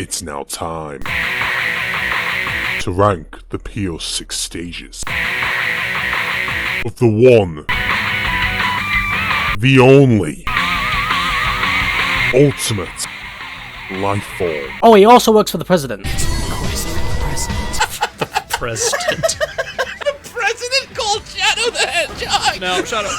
It's now time to rank the P06 stages of the one, the only, ultimate life form. Oh, he also works for the president. The president. The president called Shadow the Hedgehog! No, shut up.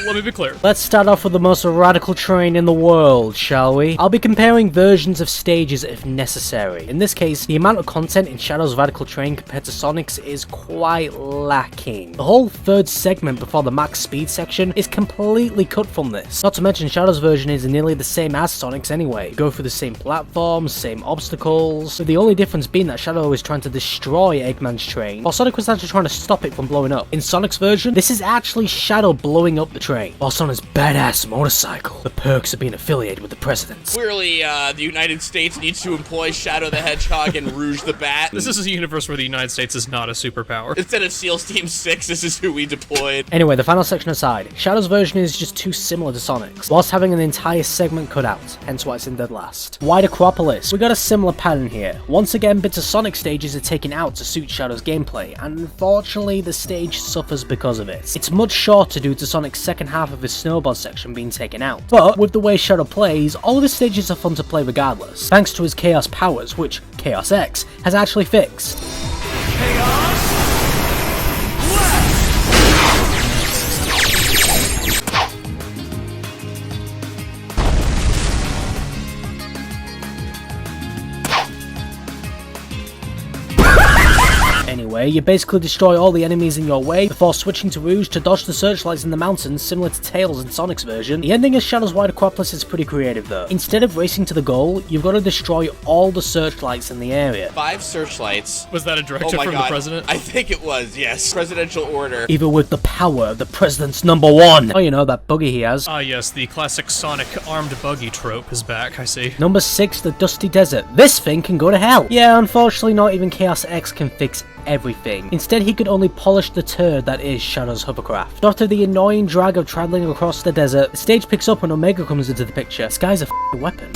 Let me be clear. Let's start off with the most radical terrain in the world, shall we? I'll be comparing versions of stages if necessary. In this case, the amount of content in Shadow's radical terrain compared to Sonic's is quite lacking. The whole third segment before the max speed section is completely cut from this. Not to mention Shadow's version is nearly the same as Sonic's anyway. You go through the same platforms, same obstacles, with the only difference being that Shadow is trying to destroy Eggman's train, while Sonic was actually trying to stop it from blowing up. In Sonic's version, this is actually Shadow blowing up the train, whilst on his badass motorcycle. The perks of being affiliated with the president. Clearly, the United States needs to employ Shadow the Hedgehog and Rouge the Bat. This is a universe where the United States is not a superpower. Instead of SEALs Team 6, this is who we deployed. Anyway, the final section aside, Shadow's version is just too similar to Sonic's, whilst having an entire segment cut out, hence why it's in dead last. Wide Acropolis. We got a similar pattern here. Once again, bits of Sonic stages are taken out to suit Shadow's gameplay, and unfortunately the stage suffers because of it. It's much shorter due to Sonic's second half of his snowboard section being taken out. But with the way Shadow plays, all of his stages are fun to play regardless, thanks to his Chaos powers, which P06 has actually fixed. Anyway, you basically destroy all the enemies in your way before switching to Rouge to dodge the searchlights in the mountains, similar to Tails in Sonic's version. The ending of Shadow's Wide Acropolis is pretty creative though. Instead of racing to the goal, you've got to destroy all the searchlights in the area. 5 searchlights. Was that a directive from the president? I think it was, yes. Presidential order. Either with the power of the president's #1. Oh, you know, that buggy he has. Ah yes, the classic Sonic armed buggy trope is back, I see. Number 6, the Dusty Desert. This thing can go to hell. Yeah, unfortunately not even Chaos X can fix everything. Instead, he could only polish the turd that is Shadow's hovercraft. After the annoying drag of traveling across the desert, the stage picks up when Omega comes into the picture. This guy's a f***ing weapon.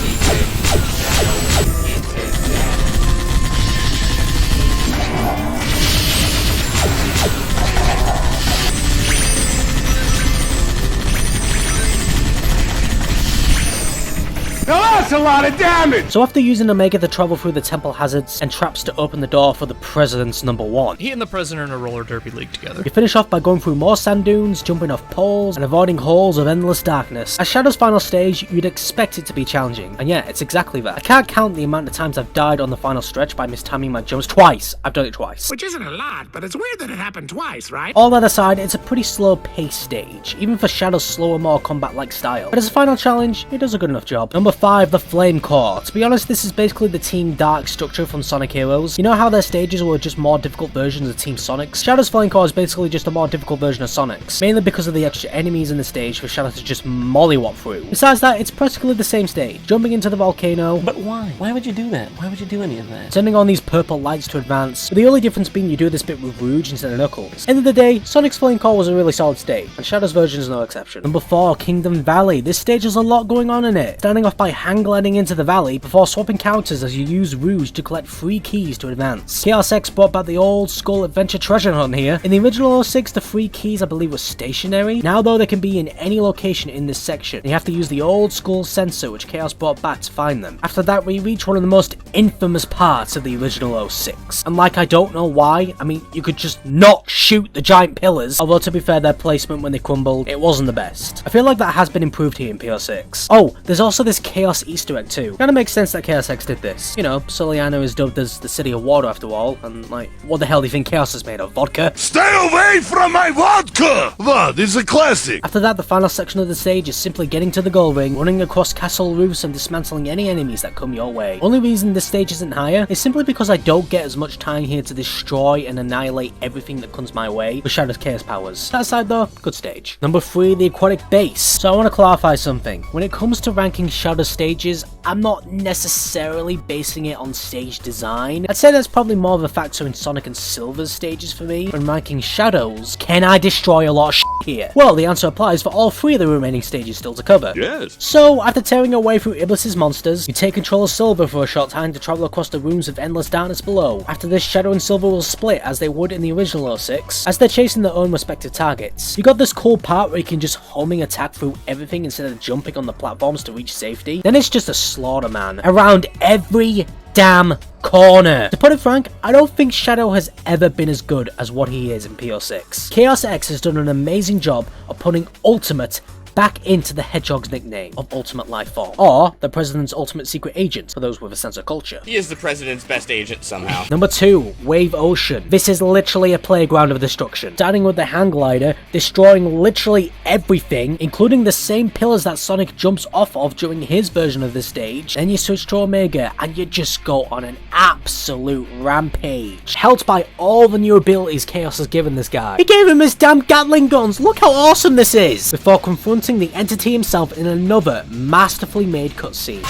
Now that's a lot of damage! So after using Omega to travel through the temple hazards and traps to open the door for the president's #1, He and the president are in a roller derby league together. you finish off by going through more sand dunes, jumping off poles, and avoiding halls of endless darkness. As Shadow's final stage, you'd expect it to be challenging, and yeah, it's exactly that. I can't count the amount of times I've died on the final stretch by mistiming my jumps twice. I've done it twice. Which isn't a lot, but it's weird that it happened twice, right? All that aside, it's a pretty slow paced stage, even for Shadow's slower, more combat-like style. But as a final challenge, it does a good enough job. Number 5, the Flame Core. To be honest, this is basically the Team Dark structure from Sonic Heroes. You know how their stages were just more difficult versions of Team Sonic's? Shadow's Flame Core is basically just a more difficult version of Sonic's, mainly because of the extra enemies in the stage for Shadow to just mollywop through. Besides that, it's practically the same stage, jumping into the volcano. But why? Why would you do that? Why would you do any of that? Turning on these purple lights to advance, with the only difference being you do this bit with Rouge instead of Knuckles. End of the day, Sonic's Flame Core was a really solid stage, and Shadow's version is no exception. Number 4, Kingdom Valley. This stage has a lot going on in it, starting off by hang gliding into the valley before swapping counters as you use Rouge to collect 3 keys to advance. Chaos X brought back the old school adventure treasure hunt here. In the original 06, the 3 keys I believe were stationary. Now though, they can be in any location in this section. You have to use the old school sensor which Chaos brought back to find them. After that, we reach one of the most infamous parts of the original 06. And like, I don't know why, I mean, you could just not shoot the giant pillars, although to be fair, their placement when they crumbled, it wasn't the best. I feel like that has been improved here in P06. Oh, there's also this Chaos Easter egg too. Kinda makes sense that Chaos X did this. You know, Soliano is dubbed as the city of water after all, and like, what the hell do you think Chaos is made of? Vodka? Stay away from my vodka! That is a classic! After that, the final section of the stage is simply getting to the goal ring, running across castle roofs and dismantling any enemies that come your way. Only reason this stage isn't higher is simply because I don't get as much time here to destroy and annihilate everything that comes my way with Shadow's Chaos powers. That aside though, good stage. Number 3, the Aquatic Base. So I want to clarify something. When it comes to ranking Shadow's stages, I'm not necessarily basing it on stage design. I'd say that's probably more of a factor in Sonic and Silver's stages for me. When ranking Shadows, can I destroy a lot of shit? here? Well, the answer applies for all 3 of the remaining stages still to cover. Yes. So, after tearing away through Iblis's monsters, you take control of Silver for a short time to travel across the rooms of endless darkness below. After this, Shadow and Silver will split as they would in the original 06, as they're chasing their own respective targets. You got this cool part where you can just homing attack through everything instead of jumping on the platforms to reach safety. Then it's just a slaughter, man, around every damn corner. To put it frank, I don't think Shadow has ever been as good as what he is in P06. Chaos X has done an amazing job of putting Ultimate back into the Hedgehog's nickname of Ultimate Life Form, or the President's Ultimate Secret Agent, for those with a sense of culture. He is the president's best agent somehow. Number 2, Wave Ocean. This is literally a playground of destruction. Starting with the hang glider, destroying literally everything, including the same pillars that Sonic jumps off of during his version of the stage. Then you switch to Omega, and you just go on an absolute rampage, helped by all the new abilities Chaos has given this guy. He gave him his damn Gatling guns, look how awesome this is! Before confronting the entity himself in another masterfully made cutscene.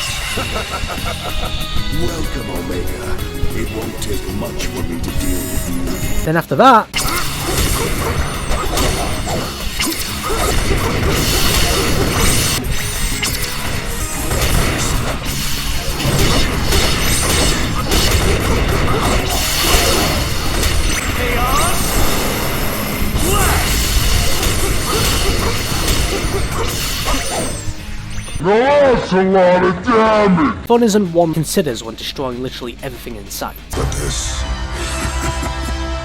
Welcome, Omega. It won't take much for me to deal with you. Then after that, That's a lot of damage. fun isn't one considers when destroying literally everything in sight. But this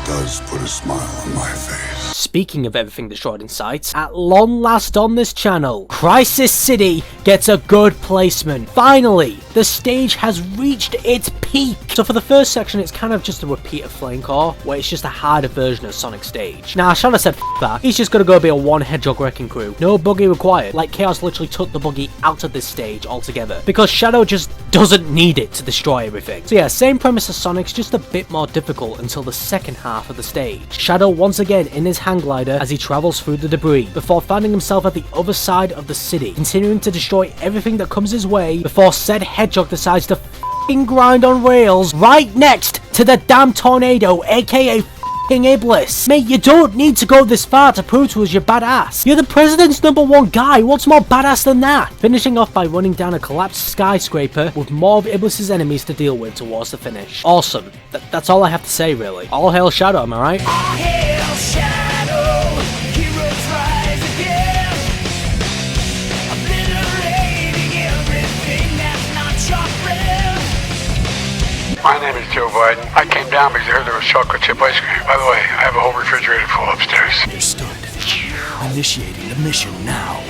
does put a smile on my face. Speaking of everything destroyed in sight, at long last on this channel, Crisis City gets a good placement. Finally, the stage has reached its peak. So for the first section, it's kind of just a repeat of Flame Core, where it's just a harder version of Sonic Stage. Now, Shadow said f that. He's just gonna go be a one Hedgehog wrecking crew. No buggy required. Like, Chaos literally took the buggy out of this stage altogether, because Shadow just doesn't need it to destroy everything. So yeah, same premise as Sonic's, just a bit more difficult until the second half of the stage. Shadow once again in his hang glider as he travels through the debris, before finding himself at the other side of the city, continuing to destroy everything that comes his way, before said Hedgehog decides to f***ing grind on rails right next to the damn tornado, aka f***ing Iblis. Mate, you don't need to go this far to prove to us you're badass. You're the president's #1 guy, what's more badass than that? Finishing off by running down a collapsed skyscraper with more of Iblis's enemies to deal with towards the finish. Awesome. That's all I have to say, really. All hail Shadow, am I right? All hail Shadow, heroes rise again, obliterating everything that's not your friend. My name is Joe Biden. I came down because I heard there was chocolate chip ice cream. By the way, I have a whole refrigerator full upstairs. Understood. Initiating the mission now.